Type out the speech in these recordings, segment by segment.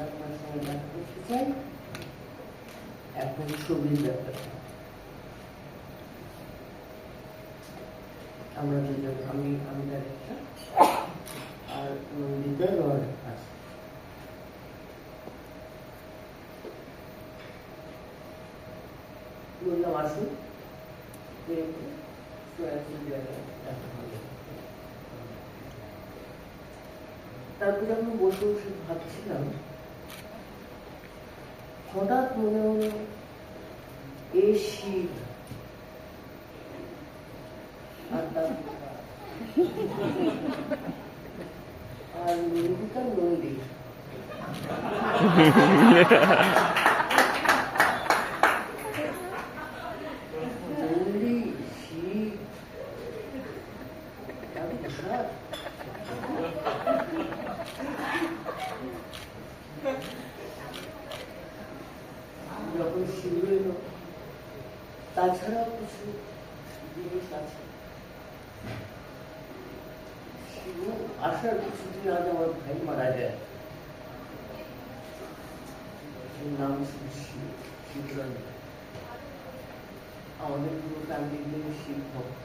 আপনার সঙ্গে দেখা করতে চাই। এখন ছবির ব্যাপারটা আমরা দুজন, আমি ডাইরেক্টর আর নন্দিতা রড আছে। বললাম আসুন, তারপরে আমি বসে বসে ভাবছিলাম, হঠাৎ মনে হলো এ শিব আর নন্দিতা নন্দী, নন্দী শিব যখন শিব এলো, তাছাড়াও কিছু জিনিস আছে। শিব আসার কিছুদিন আগে আমার ভাই মারা যায়, নাম ছিল শিবরান। আমাদের পুরো ফ্যামিলি শিব ভক্ত,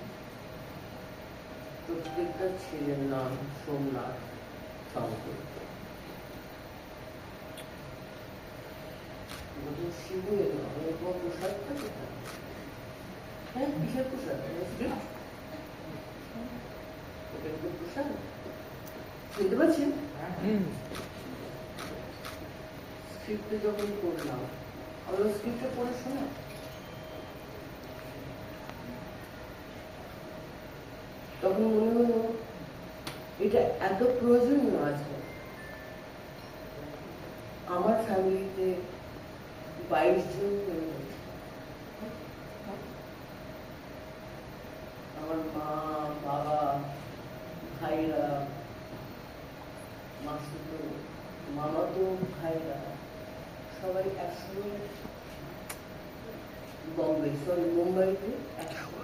প্রত্যেকটা ছেলের নাম সোমনাথ শঙ্কর। শিব এলো, আমাদের কোনো প্রসাদ থাকে, হ্যাঁ কিসের প্রসাদ? প্রসাদ শুনতে পাচ্ছেন? স্ক্রিপ্টে যখন পড়লাম, আমরা স্ক্রিপ্টে পড়ে শোনা, তখন মনে হলো এটা এত প্রয়োজনীয় আছে। আমার ফ্যামিলিতে 22 জন হয়ে গেছে। আমার মা, বাবা, ভাইরা, মাসুতো, মামাতো ভাইরা সবাই একসঙ্গে মুম্বাইতে একসঙ্গে।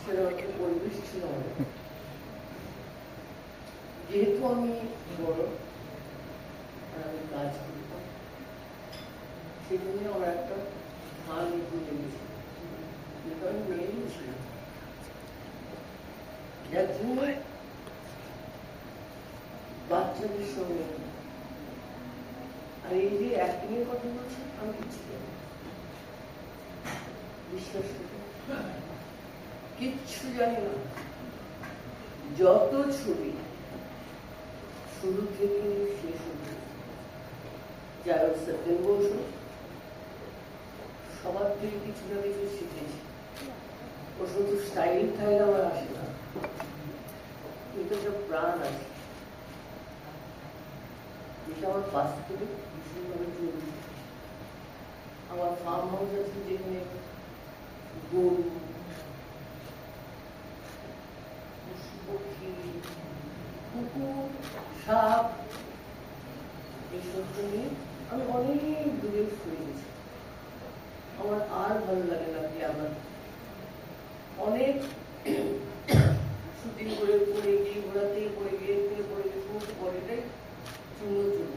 সেরকম একটা পরিবেশ ছিল আমাদের। যেহেতু আমি বড় আর আমি কাজ করতাম, সেজন্য আমার একটা ধান ঘুরে গেছিল, যেটা আমি মেয়েই ছিলাম, যার জন্য বাচ্চাদের সঙ্গে। আর এই যে অ্যাক্টিং এর কথা বলছি, আমি কিছু জানি বিশ্বাস করি, কিচ্ছু জানি না। যত ছবি শুরু থেকে শেষ হচ্ছে, যারা সত্যেন বসু, সবার থেকে কিছু না কিছু শিখেছি। ও শুধু স্টাইল থাকলে আমার আসে না, কিন্তু সব প্রাণ আছে, যেটা আমার বাস্তবে ভীষণভাবে জরুরি। আমার ফার্ম হাউস আছে, যেখানে গরু, পশু পক্ষী, কুকুর, সাপ, এইসব নিয়ে আমি অনেক দূরে ফুরে গেছি। আমার আর ভালো লাগে না যে আমার অনেক শুটিং করে পড়ে গিয়ে ঘোরাতে পড়ে গিয়ে পড়ে গিয়ে সমস্ত বডিটাই চূর্ণ চূর্ণ,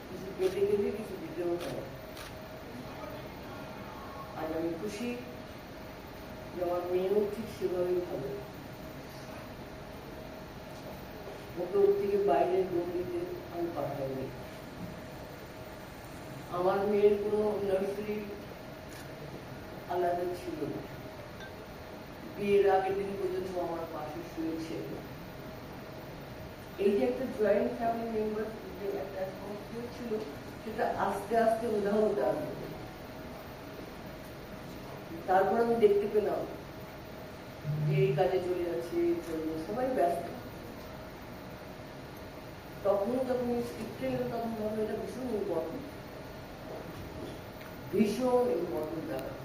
কিছু পেটে গেলে কিছু দিতেও পারে। আজ আমি খুশি যে আমার মেয়েও ঠিক সেভাবেই ভালো। ওকে ওর থেকে বাইরের গণ্ডিতে আমি পাঠাইনি। আমার মেয়ের কোনো নার্সারি আলাদা ছিল না, বিয়ের আগের দিন পর্যন্ত আমার পাশে শুয়েছে। এই যে একটা জয়েন্ট ফ্যামিলি মেম্বার যে একটা ছিল, সেটা আস্তে আস্তে উদাহ দেওয়া হতো। তারপর আমি দেখতে পেলাম যে এই কাজে চলে যাচ্ছে, সবাই ব্যস্ত। তখন যখন স্ক্রিপ্টে এলো, তখন ভাবলো এটা ভীষণ ইম্পর্টেন্ট ব্যাপার।